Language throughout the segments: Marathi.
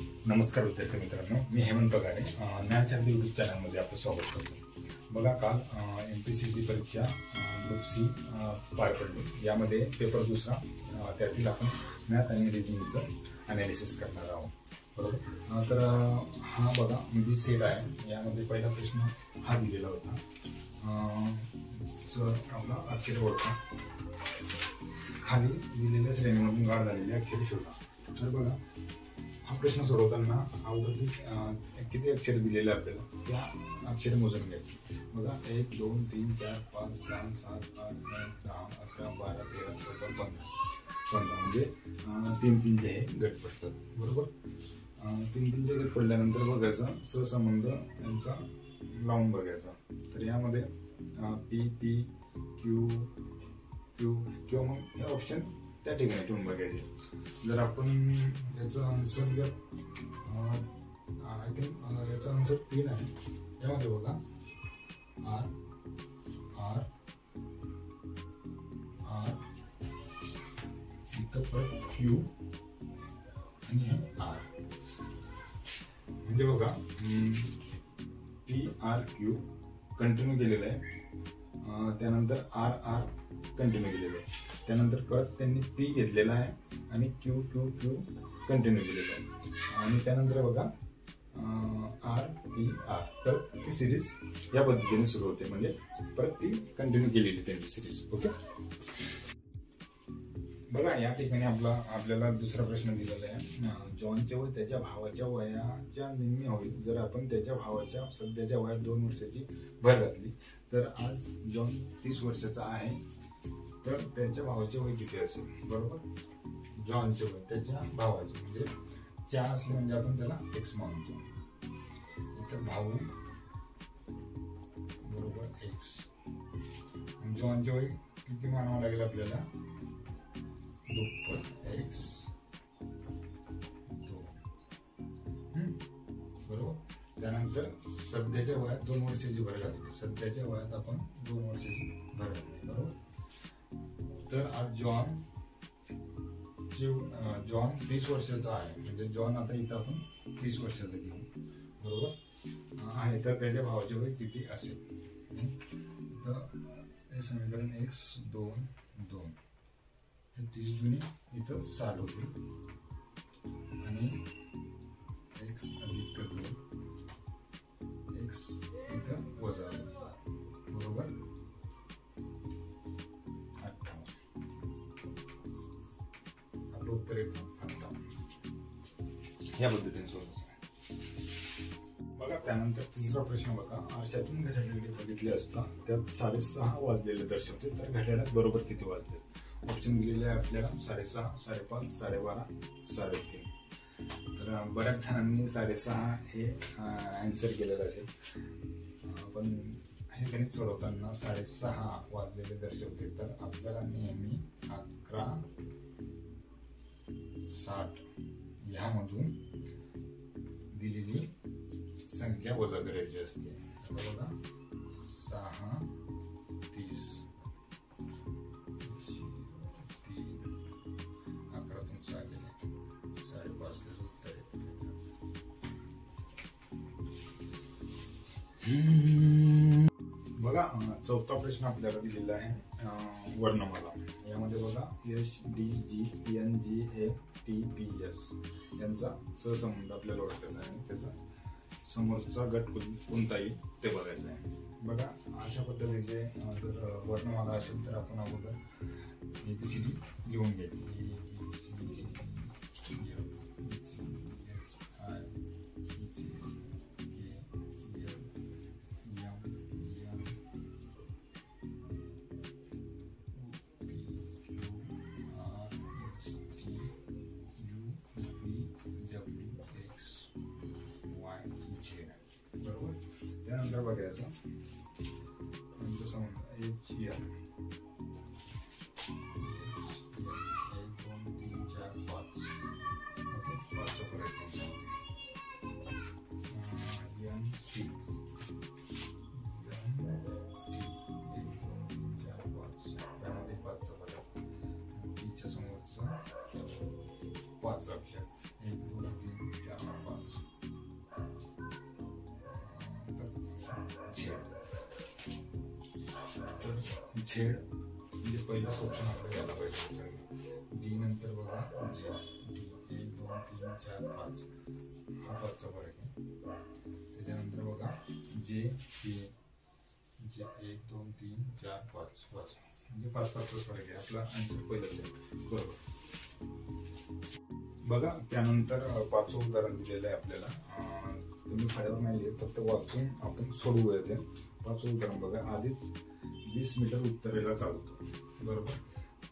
नमस्कार विद्यार्थी मित्रांनो, मी हेमंत पगारे ज्ञानशांती यूट्यूब चॅनलमध्ये आपलं स्वागत करतो. बघा, काल MPSC परीक्षा ग्रुप सी पार पडली. यामध्ये पेपर दुसरा, त्यातील आपण मॅथ आणि रिजनिंगचं अनालिसिस करणार आहोत. बरोबर. तर हा बघा मी सेट आहे. यामध्ये पहिला प्रश्न हा दिलेला होता. आपला अक्षर ओळखा. खाली दिलेल्या श्रेणीमधून गाढ झालेले अक्षर शोधा. तर बघा, हा प्रश्न सोडवताना अगोदर किती अक्षर दिलेले आपल्याला त्या अक्षर मोजून घ्यायचे. बघा, 1 2 3 4 5 6 7 8 9 10 11 12 13 14 15 म्हणजे 3 चे गट पडतात. बरोबर. 3 चे गट पडल्यानंतर बघायचा सहसंबंध यांचा लावून बघायचा. तर यामध्ये पी पी क्यू क्यू किंवा मग हे ऑप्शन त्या ठिकाणी ठेवून बघायचे. जर आपण याचा आन्सर आय थिंक याचा आन्सर 3 आहे. यामध्ये बघा आर आर आर इथं परत क्यू आणि आर. म्हणजे बघा पी आर क्यू कंटिन्यू केलेलं आहे. त्यानंतर आर आर कंटिन्यू केलेलं आहे. त्यानंतर परत त्यांनी पी घेतलेला आहे आणि क्यू क्यू क्यू कंटिन्यू केलेलं आहे. आणि त्यानंतर बघा आर पी आर परत ती सिरीज या पद्धतीने सुरू होते. म्हणजे परत ती कंटिन्यू केलेली त्यांची सिरीज. ओके. बघा, या ठिकाणी आपल्याला दुसरा प्रश्न दिलेला आहे. जॉनचे वय त्याच्या भावाच्या वयाच्या निम्मे होईल जर आपण त्याच्या भावाच्या सध्याच्या वयात 2 वर्षाची भर घातली. तर आज जॉन 30 वर्षाचा आहे. तर त्याच्या भावाचे वय किती असेल? बरोबर. जॉनचे वय त्याच्या भावाचे म्हणजे 4 असले म्हणजे आपण त्याला एक्स मानतो. इथं भाऊ बरोबर एक्स. जॉनचे वय किती मानावं लागेल आपल्याला? 2 एक्स 2. बरोबर. त्यानंतर सध्याच्या वयात 2 वर्षाची भर घातली. सध्याच्या वयात आपण 2 वर्षाची भर घातली. बरोबर. तर आज जॉन 30 वर्षाचा आहे. म्हणजे जॉन आता इथं आपण 30 वर्षाचा घेऊ. बरोबर आहे. तर त्याच्या भावाचे वय किती असेल? तर हे समीकरण एक्स 2 2 हे 30 जुनी इथं 60 होतील आणि एक्स अधिक 2 एक्स इथं वजा. बरोबर. उत्तर या पद्धतीने सोडवायचं. बघा, त्यानंतर तिसरा प्रश्न बघा. आरशातून घड्याळाकडे बघितले असता त्यात 6:30 वाजलेले दर्शवते. तर घड्याळात बरोबर किती वाजले? ऑप्शन दिलेले आहे आपल्याला 6:30 5:30 12:30 3:30. तर बऱ्याच जणांनी 6:30 हे आन्सर केलेलं असेल. पण हे गणित सोडवताना 6:30 वाजलेले दर्शवते. तर आपल्याला नेहमी 11:60 यामधून दिलेली संख्या वजा करायची असते. बघा 6:30 3 11 6 गेले 5:30 उत्तर बघा. चौथा प्रश्न आपल्याला दिलेला आहे वर्णमाला. यामध्ये बघा S D G N G A T P S यांचा सहसंबंध आपल्याला ओळखायचा आहे. त्याचा समोरचा गट कोणता येईल ते बघायचं आहे. बघा, अशा पद्धतीचे जर वर्णमाला असेल तर आपण अगोदर ABCD लिहून घ्यायची. बरोबर. त्यानंतर बघायचं त्यांचा संबंध एच एल 1 2 3 4 5. ओके. 5चा फरक एन टी 1 2 3 4 5 यामध्ये 5चा फरक. टीच्या समोरचा 5 अक्षर 1 2 3 4 झेड म्हणजे पहिलाच ऑप्शन आपल्याला यायला पाहिजे. डी नंतर बघा जे डी 1 2 3 4 5 हा 5चा फरक आहे. त्याच्यानंतर बघा जे के जे 1 2 3 4 5 5 म्हणजे 5चा फरक आहे. आपला आन्सर पहिलाच आहे. बरोबर. बघा त्यानंतर 5वं उदाहरण दिलेलं आहे आपल्याला. तुम्ही फाड्यावर नाही लिहित, फक्त वाचून आपण सोडवूया ते. 5वं उदाहरण बघा. आदित्य 20 मीटर उत्तरेला चालतो. बरोबर.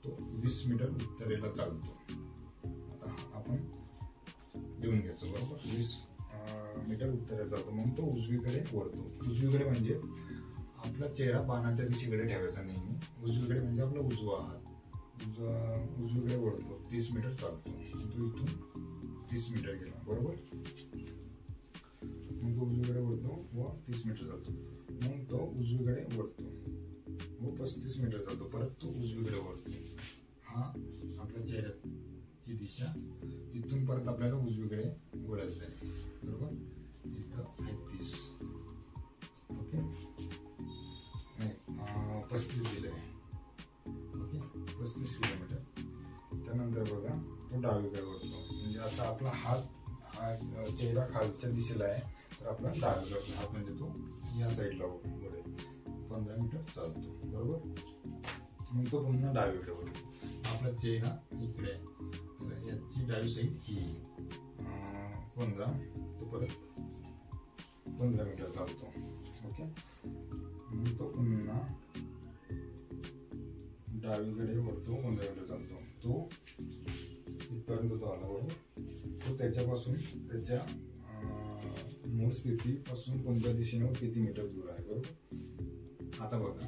तो 20 मीटर उत्तरेला चालतो. आता आपण लिहून घ्यायचं. बरोबर. 20 मीटर उत्तरेला चालतो म्हणून तो उजवीकडे वळतो. उजवीकडे म्हणजे आपला चेहरा बाणाच्या दिशेकडे ठेवायचा नेहमी. उजवीकडे म्हणजे आपला उजवा हात. उजवीकडे वळतो. 30 मीटर चालतो. तो इथून 30 मीटर गेला. बरोबर. मग तो उजवीकडे वळतो व 30 मीटर चालतो. मग तो उजवीकडे वळतो व 35 मीटर चालतो. परत तो उजवीकडे वळतो. हा आपल्या चेहऱ्याची दिशा. इथून परत आपल्याला उजवीकडे वळायचं आहे. बरोबर. इथं आहे 30. ओके. नाही 35 दिलं आहे. ओके. 35 किलोमीटर. त्यानंतर बघा तो डावीकडे वळतो. म्हणजे आता आपला हात चेहरा खालच्या दिशेला आहे, तर आपला डावीकडे हात म्हणजे तो या साईडला वळेल. 15 मीटर चालतो. बरोबर. मग तो पुन्हा डावीकडे वळतो. आपला चेहरा इकडे आहे, तर याची डावी साईड ही 15. तो परत 15 मीटर चालतो. ओके. मग तो पुन्हा डावीकडे वळतो. 15 मीटर चालतो. तो इथपर्यंत तो आला. बरोबर. तो त्याच्यापासून त्याच्या मूळ स्थितीपासून कोणत्या दिशेने किती मीटर दूर आहे. बरोबर. आता बघा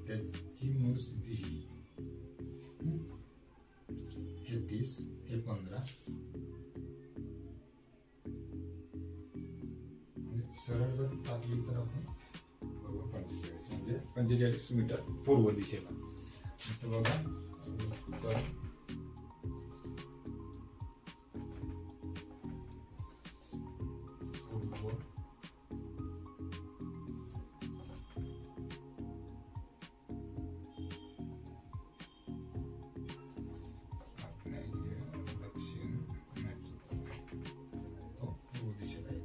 त्याची मूळ स्थिती ही हे 30 हे 15 सरळ जर टाकली तर आपण बरोबर 45 म्हणजे 45 मीटर पूर्व दिशेला. आता बघा उत्तर पूर्व दक्षिण तो पूर्व दिशेला आहे.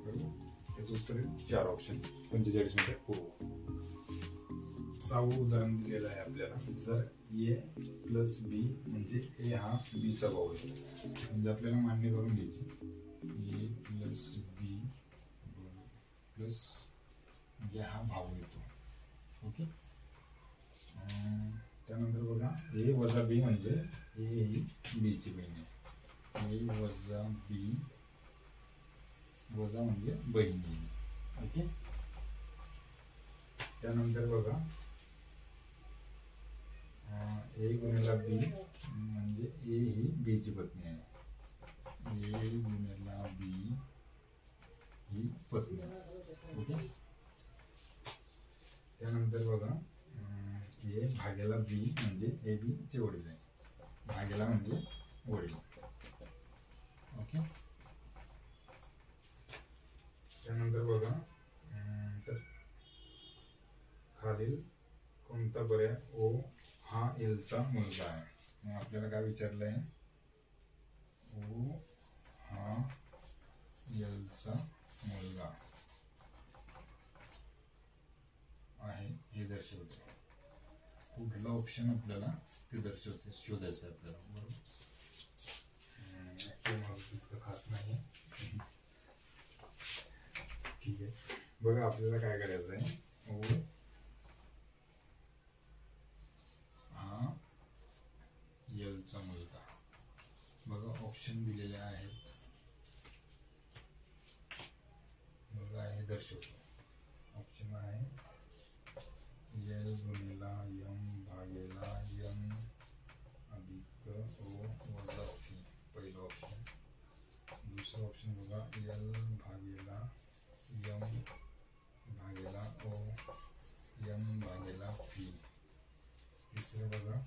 बरोबर. त्याचं उत्तर 4 ऑप्शन 45 मीटर पूर्व. 6वं उदाहरण दिलेलं आहे आपल्याला. जर ए प्लस बी म्हणजे ए हा बी चा भाऊ आहे, म्हणजे आपल्याला मान्य करून घ्यायची. ए प्लस बी प्लस म्हणजे हा भाऊ येतो. ओके. त्यानंतर बघा ए वजा बी म्हणजे ए ही बी ची बहीण आहे. ए वजा बी वजा म्हणजे बहिणी. ओके. त्यानंतर बघा ए गुणिला बी म्हणजे ए ही बी ची पत्नी आहे. ए गुणिला बी ही पत्नी आहे. ओके. त्यानंतर बघा ए भागेला बी म्हणजे ए बी चे वडील आहे. भागेला म्हणजे वडील. ओके. त्यानंतर बघा तर खालील कोणता पर्याय ओ हा एलचा मुलगा आहे. मग आपल्याला काय विचारलंय. ओ हा एलचा मुलगा आहे हे दर्शवते. कुठला ऑप्शन आपल्याला ते दर्शवते शोधायचं आहे आपल्याला. बरोबर. इतकं खास नाही. ठीक आहे. बघा आपल्याला काय करायचं आहे. ओ हा एलचा मुलगा. बघा ऑप्शन दिलेले आहेत. बघा हे दर्शवतो. ऑप्शन आहे एल गुणिला एम भागेला एन अधिक ओ वजा फी. पहिलं ऑप्शन. दुसरं ऑप्शन बघा एल भागेला एम भागेला ओ एम भागेला फी. तिसरं बघा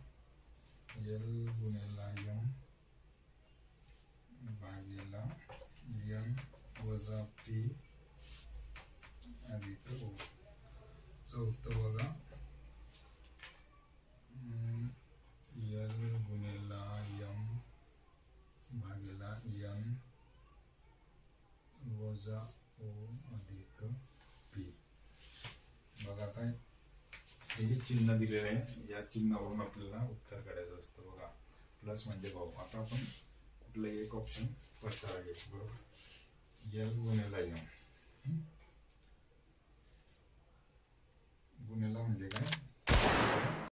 एल गुणिला एम भागेला एन वजा पी अधिक ओ. चौथं बघा पी. बघा आता हे जे चिन्ह दिलेलं आहे या चिन्हावरून आपल्याला उत्तर काढायचं असतं. बघा प्लस म्हणजे भाऊ. आता आपण कुठलंही एक ऑप्शन परतावा घ्यायचं. बरोबर एल गुन्हेला एम. गुन्हेला म्हणजे काय